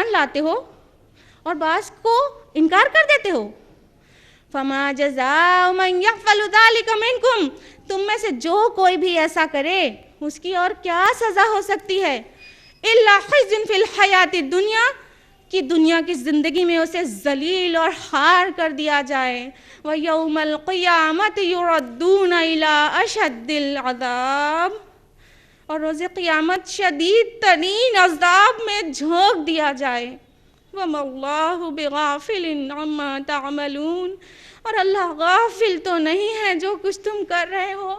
ایمان لاتے ہو اور بعض کو انکار کر دیتے ہو. فما جزاء من یفعل ذلک منکم، تم میں سے جو کوئی بھی ایسا کرے اس کی اور کیا سزا ہو سکتی ہے؟ الا خزی فی الحیات الدنیا، کہ دنیا کی زندگی میں اسے ذلیل اور خوار کر دیا جائے. وَيَوْمَ الْقِيَامَةِ يُرَدُّونَ إِلَىٰ أَشَدِّ الْعَذَابِ، اور روز قیامت شدید ترین عذاب میں جھونک دیا جائے. وَمَا اللَّهُ بِغَافِلٍ عَمَّا تَعْمَلُونَ، اور اللہ غافل تو نہیں ہے جو کچھ تم کر رہے ہو.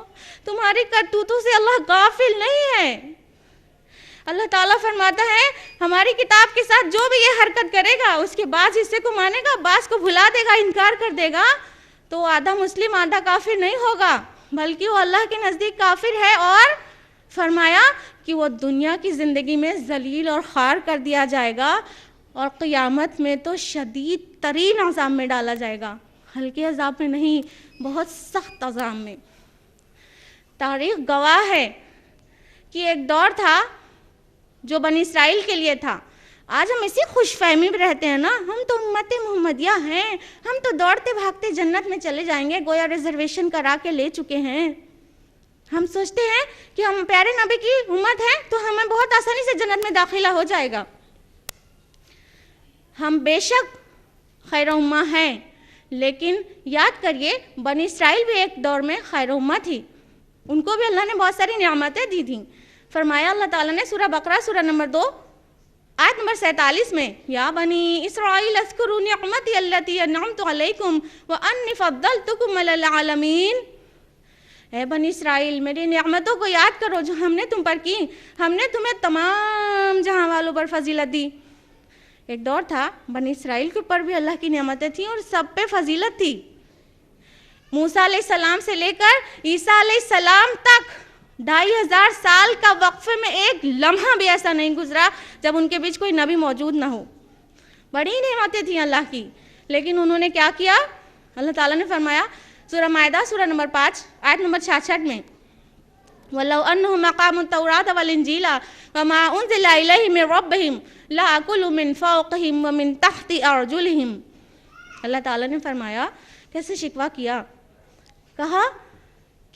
تمہاری کرتوتوں سے اللہ غافل نہیں ہے. اللہ تعالیٰ فرماتا ہے ہماری کتاب کے ساتھ جو بھی یہ حرکت کرے گا اس کے بعض حصے کو مانے گا، بعض کو بھلا دے گا، انکار کر دے گا، تو آدھا مسلم آدھا کافر نہیں ہوگا، بلکہ وہ اللہ کے نزدیک کافر ہے. اور فرمایا کہ وہ دنیا کی زندگی میں ذلیل اور خوار کر دیا جائے گا اور قیامت میں تو شدید ترین عذاب میں ڈالا جائے گا. ہلکے عذاب میں نہیں، بہت سخت عذاب میں. تاریخ گواہ ہے کہ ایک دور تھا جو بنی اسرائیل کے لیے تھا. آج ہم اسی خوش فہمی میں رہتے ہیں نا، ہم تو امت محمدیہ ہیں، ہم تو دوڑتے بھاگتے جنت میں چلے جائیں گے، گویا ریزرویشن کرا کے لے چکے ہیں. ہم سوچتے ہیں کہ ہم پیارے نبی کی امت ہیں تو ہمیں بہت آسانی سے جنت میں داخلہ ہو جائے گا. ہم بے شک خیر امہ ہیں، لیکن یاد کریے بنی اسرائیل بھی ایک دور میں خیر امہ تھی، ان کو بھی اللہ نے بہت ساری نعمتیں دی تھیں. فرمایا اللہ تعالیٰ نے سورہ بقرہ سورہ نمبر 2 آیت نمبر 47 میں، یا بنی اسرائیل اذکروا نعمتی التی انعمت علیکم وانی فضلتکم علی العالمین. اے بنی اسرائیل میری نعمتوں کو یاد کرو جو ہم نے تم پر کی، ہم نے تمہیں تمام جہاں والوں پر فضیلت دی. ایک دور تھا بنی اسرائیل کے اوپر بھی اللہ کی نعمتیں تھیں اور سب پہ فضیلت تھی. موسیٰ علیہ السلام سے لے کر عیسیٰ علیہ السلام تک 2500 سال کا وقفے میں ایک لمحہ بھی ایسا نہیں گزرا جب ان کے بیچ کوئی نبی موجود نہ ہو. بڑی نعمتیں تھیں اللہ کی، لیکن انہوں نے کیا کیا؟ اللہ تعالیٰ نے فرمایا سورہ مائدہ سورہ نمبر 5 آیت نمبر 66 میں، وَلَوْ أَنَّهُمْ أَقَامُوا التَّوْرَاةَ وَالْإِنْجِيلَ وَمَا أُنزِلَ إِلَيْهِم مِّن رَّبِّهِمْ لَأَكُلُوا مِن فَوْقِهِمْ وَمِن تَحْتِ أَرْجُلِهِمْ. اللہ تعالیٰ نے فرمایا کیسے شکوہ کیا، کہا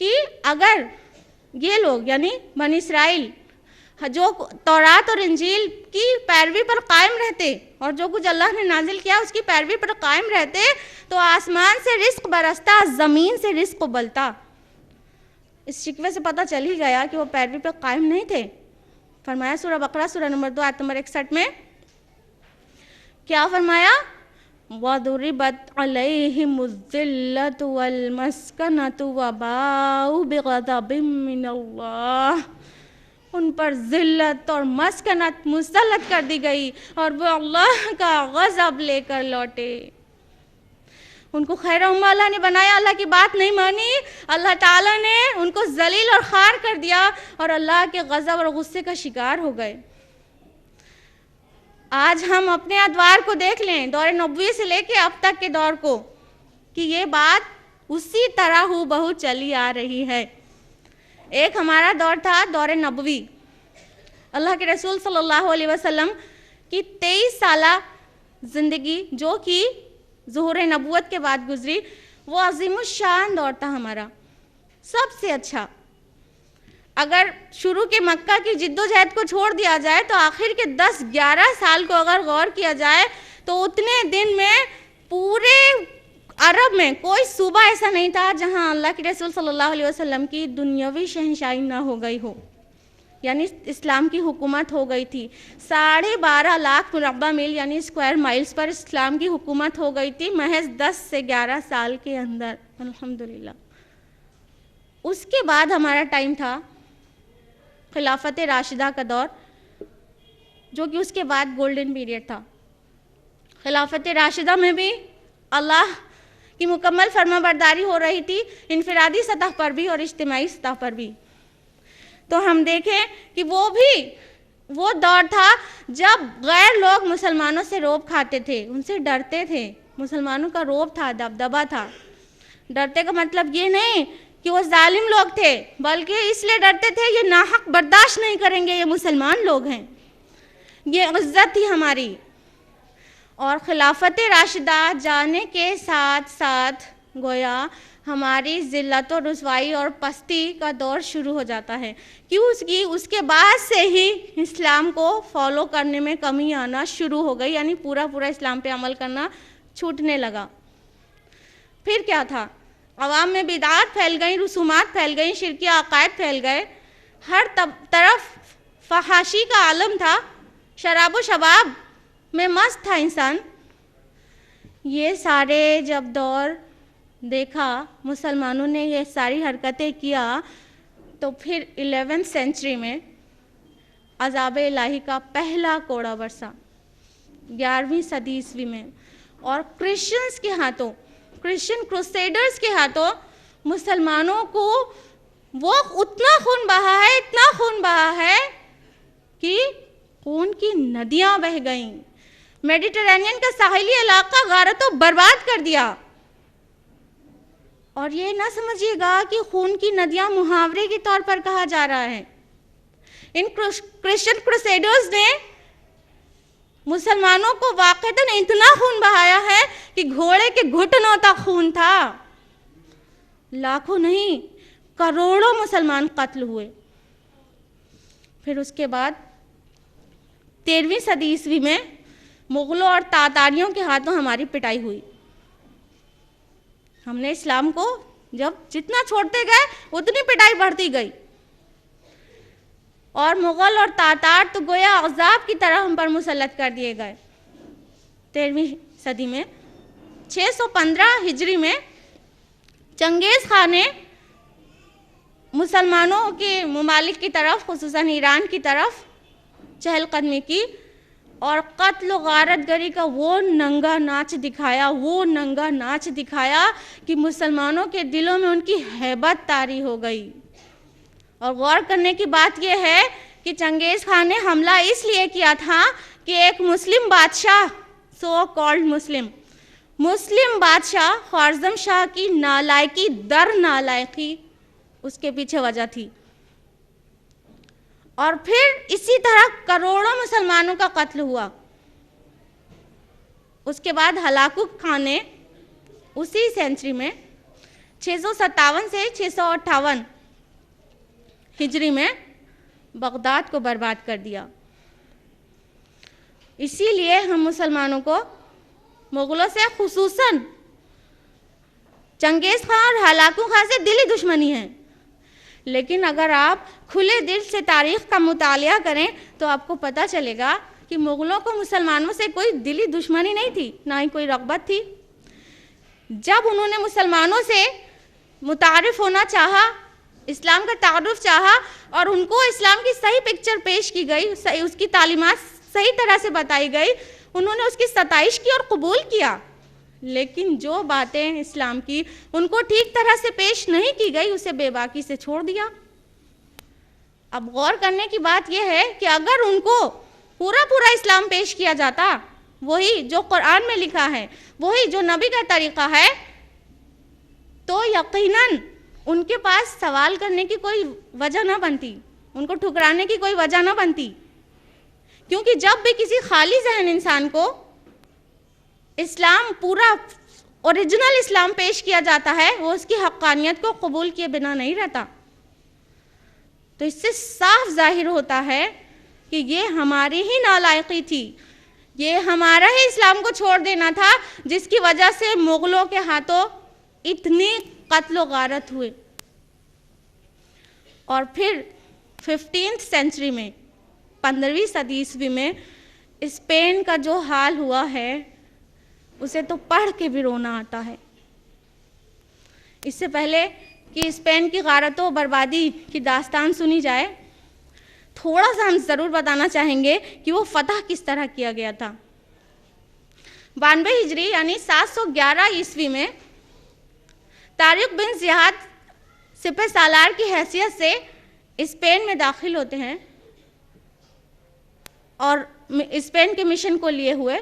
کہ اگر یہ لوگ یعنی بنی اسرائیل جو تورات اور انجیل کی پیروی پر قائم رہتے اور جو کچھ اللہ نے نازل کیا اس کی پیروی پر قائم رہتے تو آسمان سے رزق برستا، زمین سے رزق ابلتا. اس شکوے سے پتہ چل ہی گیا کہ وہ پیروی پر قائم نہیں تھے. فرمایا سورہ بقرہ سورہ نمبر 2 آیت نمبر 61 میں کیا فرمایا؟ وَضُرِبَتْ عَلَيْهِمُ الذِّلَّةُ وَالْمَسْكَنَةُ وَبَاءُوا بِغَضَبٍ مِّنَ اللَّهِ، ان پر ذلت اور مسکنت مسلط کر دی گئی اور وہ اللہ کا غضب لے کر لوٹے. ان کو خیر امہ اللہ نے بنایا، اللہ کی بات نہیں مانی، اللہ تعالیٰ نے ان کو ذلیل اور خوار کر دیا اور اللہ کے غضب اور غصے کا شکار ہو گئے. آج ہم اپنے ادوار کو دیکھ لیں، دور نبوی سے لے کے اب تک کے دور کو، کہ یہ بات اسی طرح ہو بہو چلی آ رہی ہے. ایک ہمارا دور تھا دور نبوی، اللہ کے رسول صلی اللہ علیہ وسلم کی 23 سالہ زندگی جو کہ ظہور نبوت کے بعد گزری، وہ عظیم الشان دور تھا ہمارا، سب سے اچھا. اگر شروع کے مکہ کی جد و جہد کو چھوڑ دیا جائے تو آخر کے 10-11 سال کو اگر غور کیا جائے تو اتنے دن میں پورے عرب میں کوئی صوبہ ایسا نہیں تھا جہاں اللہ کے رسول صلی اللہ علیہ وسلم کی دنیاوی شہنشاہی نہ ہو گئی ہو. یعنی اسلام کی حکومت ہو گئی تھی. 12.5 لاکھ مربع میل یعنی اسکوائر مائلز پر اسلام کی حکومت ہو گئی تھی محض 10 سے 11 سال کے اندر، الحمدللہ. اس کے بعد ہمارا ٹائم تھا خلافت راشدہ کا دور، جو کہ اس کے بعد گولڈن پیریڈ تھا. خلافت راشدہ میں بھی اللہ کی مکمل فرما برداری ہو رہی تھی، انفرادی سطح پر بھی اور اجتماعی سطح پر بھی. تو ہم دیکھیں کہ وہ دور تھا جب غیر لوگ مسلمانوں سے رعب کھاتے تھے، ان سے ڈرتے تھے. مسلمانوں کا رعب تھا، دبدبہ تھا. ڈرتے کا مطلب یہ نہیں کہ وہ ظالم لوگ تھے، بلکہ اس لیے ڈرتے تھے یہ ناحق برداشت نہیں کریں گے، یہ مسلمان لوگ ہیں، یہ عزت تھی ہماری. اور خلافت راشدہ جانے کے ساتھ ساتھ گویا ہماری ذلت و رسوائی اور پستی کا دور شروع ہو جاتا ہے، کیوں اس کے بعد سے ہی اسلام کو فالو کرنے میں کمی آنا شروع ہو گئی، یعنی پورا اسلام پہ عمل کرنا چھوٹنے لگا۔ پھر کیا تھا؟ عوام میں بدعات پھیل گئیں، رسومات پھیل گئیں، شرکی عقائد پھیل گئے، ہر طرف فحاشی کا عالم تھا، شراب و شباب میں مست تھا انسان۔ یہ سارے جب دور دیکھا، مسلمانوں نے یہ ساری حرکتیں کیا، تو پھر 11th سینچری میں عذاب الہی کا پہلا کوڑا برسا 11ویں صدی عیسوی میں، اور کرسچنز کے ہاتھوں، کرسچن کروسیڈرز کے ہاتھوں مسلمانوں کو وہ اتنا خون بہا ہے کہ خون کی ندیاں بہہ گئیں، میڈیٹرینین کا ساحلی علاقہ غارت و برباد کر دیا۔ اور یہ نہ سمجھیے گا کہ خون کی ندیاں محاورے کے طور پر کہا جا رہا ہے، ان کرسچن کروسیڈرز نے مسلمانوں کو واقعتاً اتنا خون بہایا ہے کہ گھوڑے کے گھٹنوں تک خون تھا، لاکھوں نہیں کروڑوں مسلمان قتل ہوئے۔ پھر اس کے بعد 13ویں صدی عیسوی میں مغلوں اور تاتاریوں کے ہاتھوں ہماری پٹائی ہوئی۔ ہم نے اسلام کو جب جتنا چھوڑتے گئے اتنی پٹائی بڑھتی گئی، اور مغل اور تاتار تو گویا عذاب کی طرح ہم پر مسلط کر دیے گئے۔ 13ویں صدی میں 615 ہجری میں چنگیز خان نے مسلمانوں کے ممالک کی طرف، خصوصاً ایران کی طرف چہل قدمی کی، اور قتل و غارت گری کا وہ ننگا ناچ دکھایا کہ مسلمانوں کے دلوں میں ان کی ہیبت طاری ہو گئی۔ اور غور کرنے کی بات یہ ہے کہ چنگیز خان نے حملہ اس لیے کیا تھا کہ ایک مسلم بادشاہ، سو کالڈ مسلم بادشاہ خوارزم شاہ کی نالائکی در نالائکی اس کے پیچھے وجہ تھی، اور پھر اسی طرح کروڑوں مسلمانوں کا قتل ہوا۔ اس کے بعد ہلاکو خان نے اسی سینچری میں 657 سے 658 ہجری میں بغداد کو برباد کر دیا۔ اسی لیے ہم مسلمانوں کو مغلوں سے، خصوصاً چنگیز خان اور ہلاکو خان سے دلی دشمنی ہے، لیکن اگر آپ کھلے دل سے تاریخ کا مطالعہ کریں تو آپ کو پتہ چلے گا کہ مغلوں کو مسلمانوں سے کوئی دلی دشمنی نہیں تھی، نہ ہی کوئی رغبت تھی۔ جب انہوں نے مسلمانوں سے متعارف ہونا چاہا، اسلام کا تعارف چاہا، اور ان کو اسلام کی صحیح پکچر پیش کی گئی، اس کی تعلیمات صحیح طرح سے بتائی گئی، انہوں نے اس کی ستائش کی اور قبول کیا، لیکن جو باتیں اسلام کی ان کو ٹھیک طرح سے پیش نہیں کی گئی، اسے بے باکی سے چھوڑ دیا۔ اب غور کرنے کی بات یہ ہے کہ اگر ان کو پورا اسلام پیش کیا جاتا، وہی جو قرآن میں لکھا ہے، وہی جو نبی کا طریقہ ہے، تو یقیناً ان کے پاس سوال کرنے کی کوئی وجہ نہ بنتی، ان کو ٹھکرانے کی کوئی وجہ نہ بنتی، کیونکہ جب بھی کسی خالی ذہن انسان کو اسلام، پورا اوریجنل اسلام پیش کیا جاتا ہے، وہ اس کی حقانیت کو قبول کیے بنا نہیں رہتا۔ تو اس سے صاف ظاہر ہوتا ہے کہ یہ ہماری ہی نالائقی تھی، یہ ہمارا ہی اسلام کو چھوڑ دینا تھا، جس کی وجہ سے مغلوں کے ہاتھوں اتنی قتل و غارت ہوئے۔ اور پھر 15th سینچری میں، 15ویں صدی عیسوی میں اسپین کا جو حال ہوا ہے اسے تو پڑھ کے بھی رونا آتا ہے۔ اس سے پہلے کہ اسپین کی غارت و بربادی کی داستان سنی جائے، تھوڑا سا ہم ضرور بتانا چاہیں گے کہ وہ فتح کس طرح کیا گیا تھا۔ 92 ہجری یعنی 711 عیسوی میں طارق بن زیاد سپہ سالار کی حیثیت سے اسپین میں داخل ہوتے ہیں، اور اسپین کے مشن کو لیے ہوئے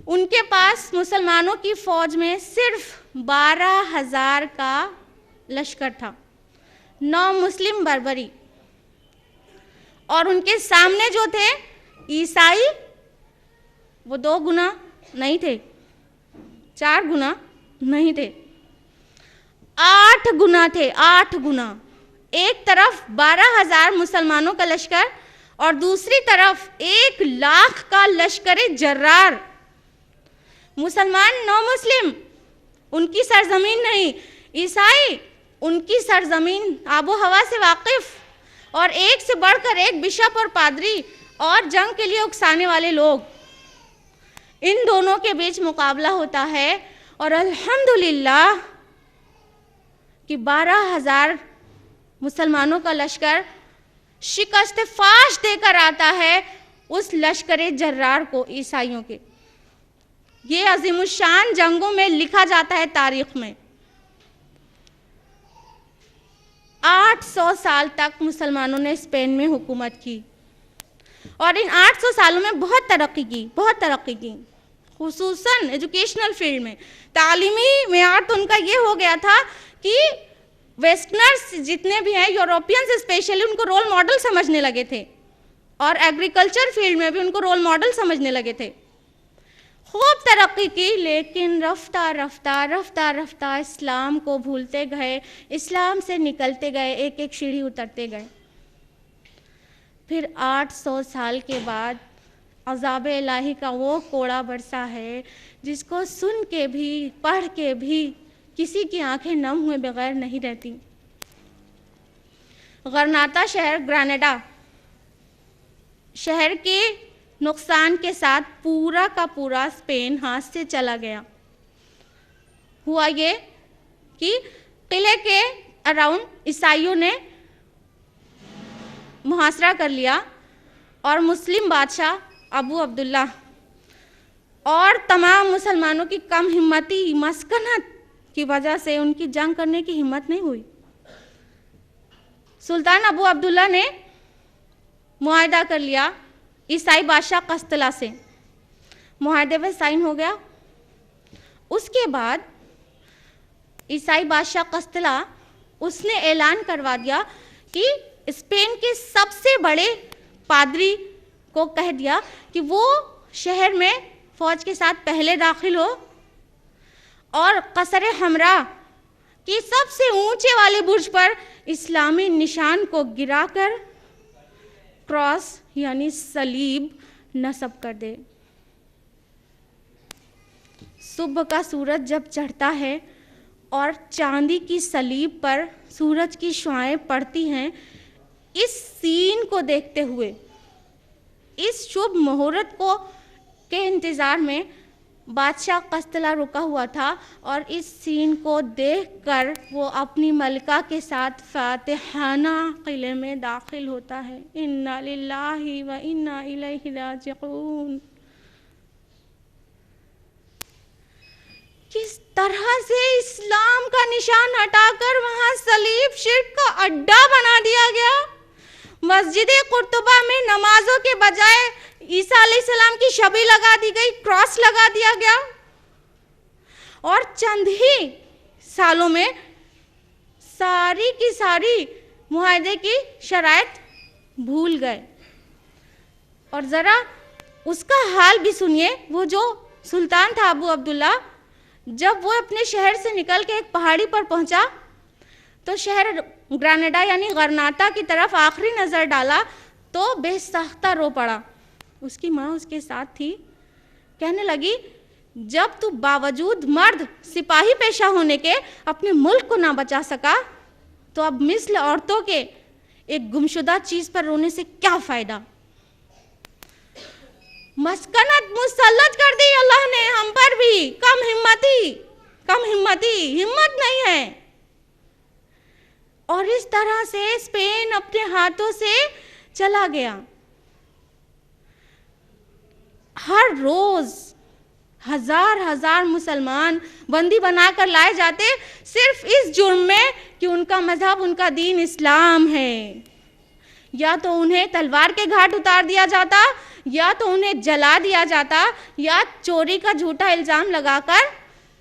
ان کے پاس مسلمانوں کی فوج میں صرف 12,000 کا لشکر تھا، 9 مسلم بربری، اور ان کے سامنے جو تھے عیسائی وہ 2 گنا نہیں تھے، 4 گنا نہیں تھے، 8 گنا تھے، 8 گنا۔ ایک طرف 12,000 مسلمانوں کا لشکر اور دوسری طرف 1,00,000 کا لشکر جرار۔ مسلمان نو مسلم ان کی سرزمین نہیں، عیسائی ان کی سرزمین آب و ہوا سے واقف، اور ایک سے بڑھ کر ایک بشپ اور پادری اور جنگ کے لیے اکسانے والے لوگ، ان دونوں کے بیچ مقابلہ ہوتا ہے، اور الحمدللہ کہ 12,000 مسلمانوں کا لشکر شکست فاش دے کر آتا ہے اس لشکر جرار کو، عیسائیوں کے۔ یہ عظیم الشان جنگوں میں لکھا جاتا ہے تاریخ میں۔ 800 سال تک مسلمانوں نے اسپین میں حکومت کی، اور ان 800 سالوں میں بہت ترقی کی، خصوصاً ایجوکیشنل فیلڈ میں۔ تعلیمی معیار تو ان کا یہ ہو گیا تھا کہ ویسٹرنرز جتنے بھی ہیں، یوروپینز اسپیشلی، ان کو رول ماڈل سمجھنے لگے تھے، اور ایگریکلچر فیلڈ میں بھی ان کو رول ماڈل سمجھنے لگے تھے۔ خوب ترقی کی، لیکن رفتہ رفتہ اسلام کو بھولتے گئے، اسلام سے نکلتے گئے، ایک ایک سیڑھی اترتے گئے۔ پھر 800 سال کے بعد عذاب الہی کا وہ کوڑا برسا ہے جس کو سن کے بھی، پڑھ کے بھی کسی کی آنکھیں نم ہوئے بغیر نہیں رہتی۔ غرناطہ شہر، گراناڈا شہر کے نقصان کے ساتھ پورا کا پورا اسپین ہاتھ سے چلا گیا۔ ہوا یہ کہ قلعے کے اراؤنڈ عیسائیوں نے محاصرہ کر لیا، اور مسلم بادشاہ ابو عبداللہ اور تمام مسلمانوں کی کم ہمتی مسکنت کی وجہ سے ان کی جنگ کرنے کی ہمت نہیں ہوئی۔ سلطان ابو عبداللہ نے معاہدہ کر لیا عیسائی بادشاہ قسطلہ سے، معاہدے پہ سائن ہو گیا۔ اس کے بعد عیسائی بادشاہ قسطلہ اس نے اعلان کروا دیا کہ اسپین کے سب سے بڑے پادری کو کہہ دیا کہ وہ شہر میں فوج کے ساتھ پہلے داخل ہو، اور قصر حمراء کی سب سے اونچے والے برج پر اسلامی نشان کو گرا کر کراس یعنی صلیب نصب کر دے۔ صبح کا سورج جب چڑھتا ہے اور چاندی کی صلیب پر سورج کی شعاعیں پڑتی ہیں، اس سین کو دیکھتے ہوئے، اس شبھ مہورت کو کے انتظار میں بادشاہ قسطلہ رکا ہوا تھا، اور اس سین کو دیکھ کر وہ اپنی ملکہ کے ساتھ فاتحانہ قلعے میں داخل ہوتا ہے۔ انا للہ و انا الیہ راجعون۔ کس طرح سے اسلام کا نشان ہٹا کر وہاں صلیب شرک کا اڈا بنا دیا گیا۔ مسجد قرطبہ میں نمازوں کے بجائے عیسیٰ علیہ السلام کی شبیہ لگا دی گئی، کراس لگا دیا گیا، اور چند ہی سالوں میں ساری کی ساری معاہدے کی شرائط بھول گئے۔ اور ذرا اس کا حال بھی سنیے، وہ جو سلطان تھا ابو عبداللہ، جب وہ اپنے شہر سے نکل کے ایک پہاڑی پر پہنچا تو شہر گراناڈا یعنی غرناطہ کی طرف آخری نظر ڈالا تو بے ساختہ رو پڑا۔ اس کی ماں اس کے ساتھ تھی، کہنے لگی جب تو باوجود مرد سپاہی پیشہ ہونے کے اپنے ملک کو نہ بچا سکا تو اب مثل عورتوں کے ایک گمشدہ چیز پر رونے سے کیا فائدہ۔ مسکنت مسلط کر دی اللہ نے ہم پر بھی، کم ہمتی ہمت نہیں ہے، اور اس طرح سے اسپین اپنے ہاتھوں سے چلا گیا۔ ہر روز ہزار مسلمان بندی بنا کر لائے جاتے، صرف اس جرم میں کہ ان کا مذہب، ان کا دین اسلام ہے۔ یا تو انہیں تلوار کے گھاٹ اتار دیا جاتا، یا تو انہیں جلا دیا جاتا، یا چوری کا جھوٹا الزام لگا کر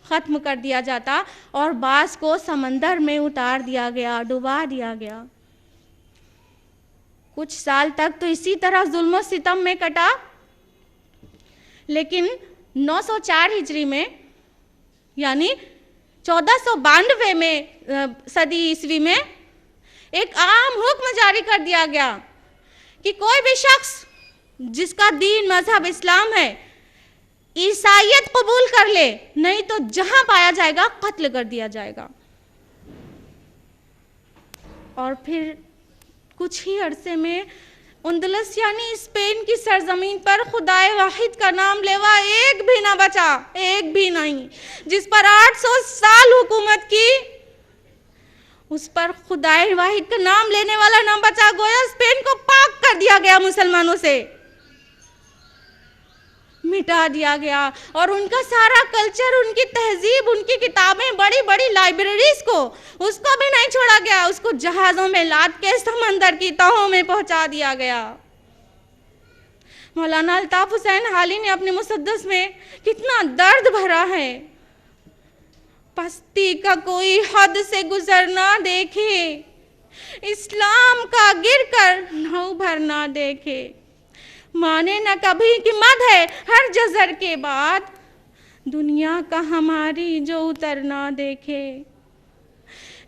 ختم کر دیا جاتا، اور بعض کو سمندر میں اتار دیا گیا، ڈبا دیا گیا۔ کچھ سال تک تو اسی طرح ظلم و ستم میں کٹا۔ لیکن 904 ہجری میں یعنی 1492 میں صدی عیسوی میں ایک عام حکم جاری کر دیا گیا کہ کوئی بھی شخص جس کا دین مذہب اسلام ہے عیسائیت قبول کر لے، نہیں تو جہاں پایا جائے گا قتل کر دیا جائے گا۔ اور پھر کچھ ہی عرصے میں اندلس یعنی اسپین کی سرزمین پر خدائے واحد کا نام لیوا ایک بھی نہ بچا، ایک بھی نہیں، جس پر 800 سال حکومت کی، اس پر خدائے واحد کا نام لینے والا نہ بچا۔ گویا اسپین کو پاک کر دیا گیا، مسلمانوں سے مٹا دیا گیا، اور ان کا سارا کلچر، ان کی تہذیب، ان کی کتابیں، بڑی بڑی لائبریریز کو اس کو بھی نہیں چھوڑا گیا، اس کو جہازوں میں لاد کے سمندر کی تہوں میں پہنچا دیا گیا۔ مولانا الطاف حسین حالی نے اپنے مسدس میں کتنا درد بھرا ہے، پستی کا کوئی حد سے گزر نہ دیکھے، اسلام کا گر کر نہ ابھر نہ دیکھے، مانے نہ کبھی کہ مد ہے ہر جزر کے بعد، دنیا کا ہماری جو اتر نہ دیکھے،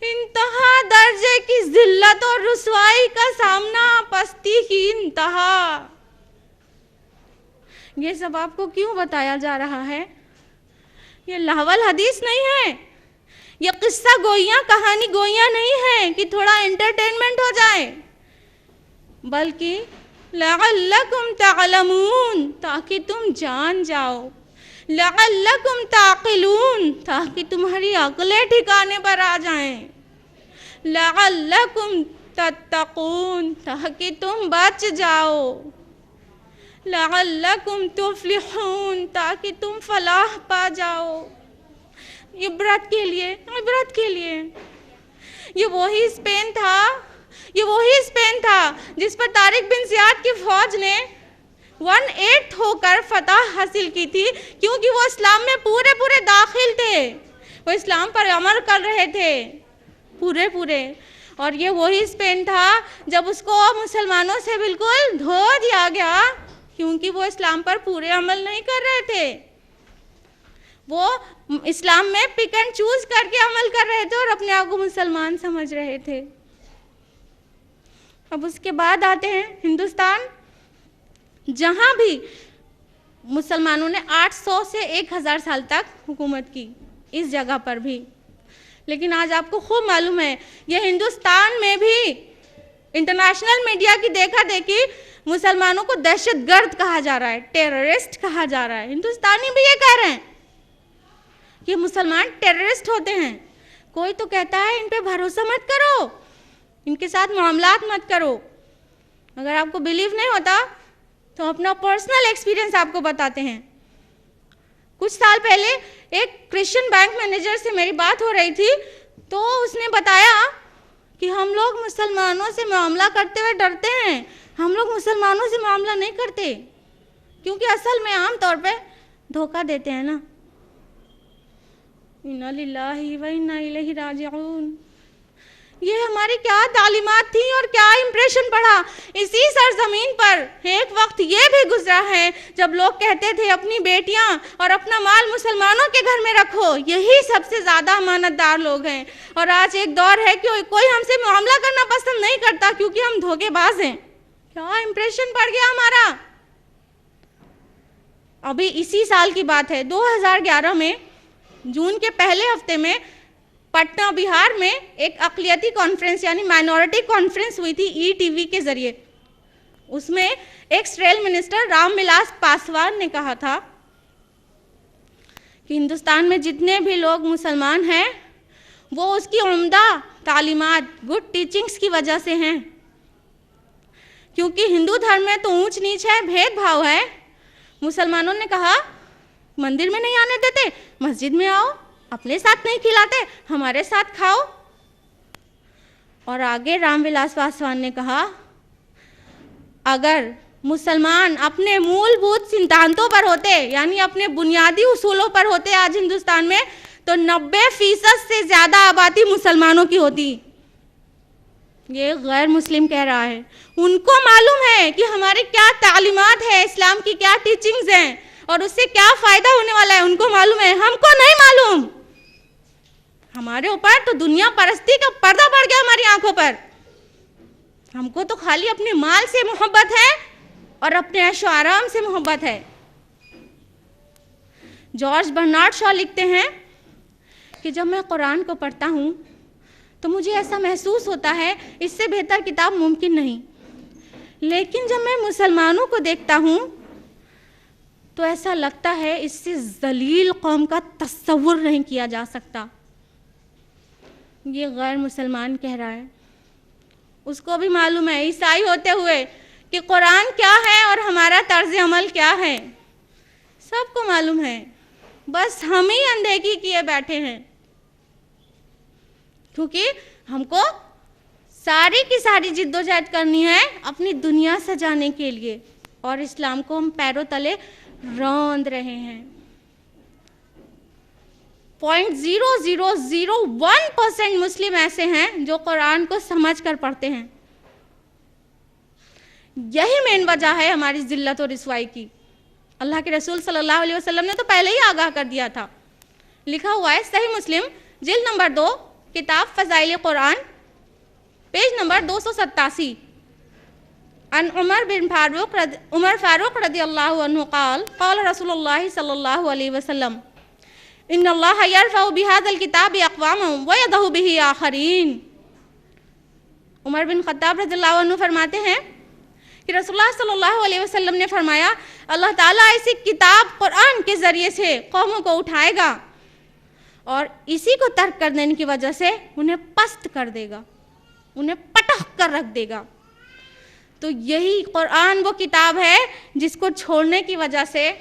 انتہا درجے کی ذلت اور رسوائی کا سامنا، پستی کی انتہا۔ یہ سب آپ کو کیوں بتایا جا رہا ہے؟ یہ لاول حدیث نہیں ہے، یہ قصہ گوئیاں، کہانی گوئیاں نہیں ہیں کہ تھوڑا انٹرٹینمنٹ ہو جائے، بلکہ لعلکم تعلمون، تاکہ تم جان جاؤ، لعلکم تعقلون، تاکہ تمہاری عقلیں ٹھکانے پر آ جائیں، لعلکم تتقون، تاکہ تم بچ جاؤ، لعلکم تفلحون، تاکہ تم فلاح پا جاؤ۔ عبرت کے لیے، عبرت کے لیے۔ یہ وہی اسپین تھا، یہ وہی اسپین تھا جس پر طارق بن زیاد کی فوج نے 1/8 ہو کر فتح حاصل کی تھی، کیونکہ وہ اسلام میں پورے داخل تھے، وہ اسلام پر عمل کر رہے تھے پورے۔ اور یہ وہی اسپین تھا جب اس کو مسلمانوں سے بالکل دھو دیا گیا، کیونکہ وہ اسلام پر پورے عمل نہیں کر رہے تھے، وہ اسلام میں پک اینڈ چوز کر کے عمل کر رہے تھے اور اپنے آپ کو مسلمان سمجھ رہے تھے۔ اب اس کے بعد آتے ہیں ہندوستان، جہاں بھی مسلمانوں نے 800 سے 1000 سال تک حکومت کی، اس جگہ پر بھی۔ لیکن آج آپ کو خوب معلوم ہے، یہ ہندوستان میں بھی انٹرنیشنل میڈیا کی دیکھا دیکھی مسلمانوں کو دہشت گرد کہا جا رہا ہے، ٹیررسٹ کہا جا رہا ہے۔ ہندوستانی بھی یہ کہہ رہے ہیں کہ مسلمان ٹیررسٹ ہوتے ہیں۔ کوئی تو کہتا ہے ان پہ بھروسہ مت کرو، ان کے ساتھ معاملات مت کرو۔ اگر آپ کو بیلیو نہیں ہوتا تو اپنا پرسنل ایکسپیرینس آپ کو بتاتے ہیں۔ کچھ سال پہلے ایک کرسچن بینک مینیجر سے میری بات ہو رہی تھی، تو اس نے بتایا کہ ہم لوگ مسلمانوں سے معاملہ کرتے ہوئے ڈرتے ہیں، ہم لوگ مسلمانوں سے معاملہ نہیں کرتے، کیونکہ اصل میں عام طور پہ دھوکہ دیتے ہیں نا۔ انا للہ و انا الیہ راجعون۔ یہ ہماری کیا تعلیمات تھیں اور کیا امپریشن پڑا۔ اسی سرزمین پر ایک وقت یہ بھی گزرا ہے جب لوگ کہتے تھے اپنی بیٹیاں اور اپنا مال مسلمانوں کے گھر میں رکھو، یہی سب سے زیادہ امانت دار لوگ ہیں۔ اور آج ایک دور ہے کہ کوئی ہم سے معاملہ کرنا پسند نہیں کرتا کیونکہ ہم دھوکے باز ہیں۔ کیا امپریشن پڑ گیا ہمارا۔ ابھی اسی سال کی بات ہے، 2011 میں جون کے پہلے ہفتے میں پٹنہ بہار میں ایک اقلیتی کانفرنس یعنی مائنورٹی کانفرنس ہوئی تھی ETV کے ذریعے۔ اس میں x rail minister Ram Vilas Paswan نے کہا تھا کہ ہندوستان میں جتنے بھی لوگ مسلمان ہیں وہ اس کی عمدہ تعلیمات، گڈ ٹیچنگز کی وجہ سے ہیں، کیونکہ ہندو دھرم میں تو اونچ نیچ ہے، بھید بھاؤ ہے۔ مسلمانوں نے کہا مندر میں نہیں آنے دیتے، مسجد میں آؤ، اپنے ساتھ نہیں کھلاتے، ہمارے ساتھ کھاؤ۔ اور آگے رام ولاس پاسوان نے کہا اگر مسلمان اپنے مول بھوت سدھانتوں پر ہوتے، یعنی اپنے بنیادی اصولوں پر ہوتے آج ہندوستان میں، تو 90% سے زیادہ آبادی مسلمانوں کی ہوتی۔ یہ غیر مسلم کہہ رہا ہے، ان کو معلوم ہے کہ ہماری کیا تعلیمات ہے، اسلام کی کیا ٹیچنگز ہیں، اور اس سے کیا فائدہ ہونے والا ہے ان کو معلوم ہے، ہم کو نہیں معلوم۔ ہمارے اوپر تو دنیا پرستی کا پردہ پڑ گیا ہماری آنکھوں پر، ہم کو تو خالی اپنے مال سے محبت ہے اور اپنے عیش و آرام سے محبت ہے۔ جارج برنارڈ شاہ لکھتے ہیں کہ جب میں قرآن کو پڑھتا ہوں تو مجھے ایسا محسوس ہوتا ہے اس سے بہتر کتاب ممکن نہیں، لیکن جب میں مسلمانوں کو دیکھتا ہوں تو ایسا لگتا ہے اس سے ذلیل قوم کا تصور نہیں کیا جا سکتا۔ یہ غیر مسلمان کہہ رہا ہے، اس کو بھی معلوم ہے عیسائی ہوتے ہوئے کہ قرآن کیا ہے اور ہمارا طرز عمل کیا ہے، سب کو معلوم ہے، بس ہم ہی اندیکھی کیے بیٹھے ہیں، کیونکہ ہم کو ساری کی ساری جد و جہد کرنی ہے اپنی دنیا سجانے کے لیے، اور اسلام کو ہم پیروں تلے روند رہے ہیں۔ 0.0001% مسلم ایسے ہیں جو قرآن کو سمجھ کر پڑھتے ہیں۔ یہی مین وجہ ہے ہماری ذلت اور رسوائی کی۔ اللہ کے رسول صلی اللہ علیہ وسلم نے تو پہلے ہی آگاہ کر دیا تھا، لکھا ہوا ہے صحیح مسلم جلد نمبر 2 کتاب فضائل قرآن پیج نمبر 287، عن عمر فاروق رضی اللہ عنہ قال قال رسول اللہ صلی اللہ علیہ وسلم ان اللہ یرفع بهذا الکتاب اقواما ویضع به آخرین۔ عمر بن خطاب رضی اللہ عنہ فرماتے ہیں کہ رسول اللہ صلی اللہ علیہ وسلم نے فرمایا اللہ تعالیٰ ایسی کتاب قرآن کے ذریعے سے قوموں کو اٹھائے گا اور اسی کو ترک کر دینے کی وجہ سے انہیں پست کر دے گا، انہیں پٹخ کر رکھ دے گا۔ تو یہی قرآن وہ کتاب ہے جس کو چھوڑنے کی وجہ سے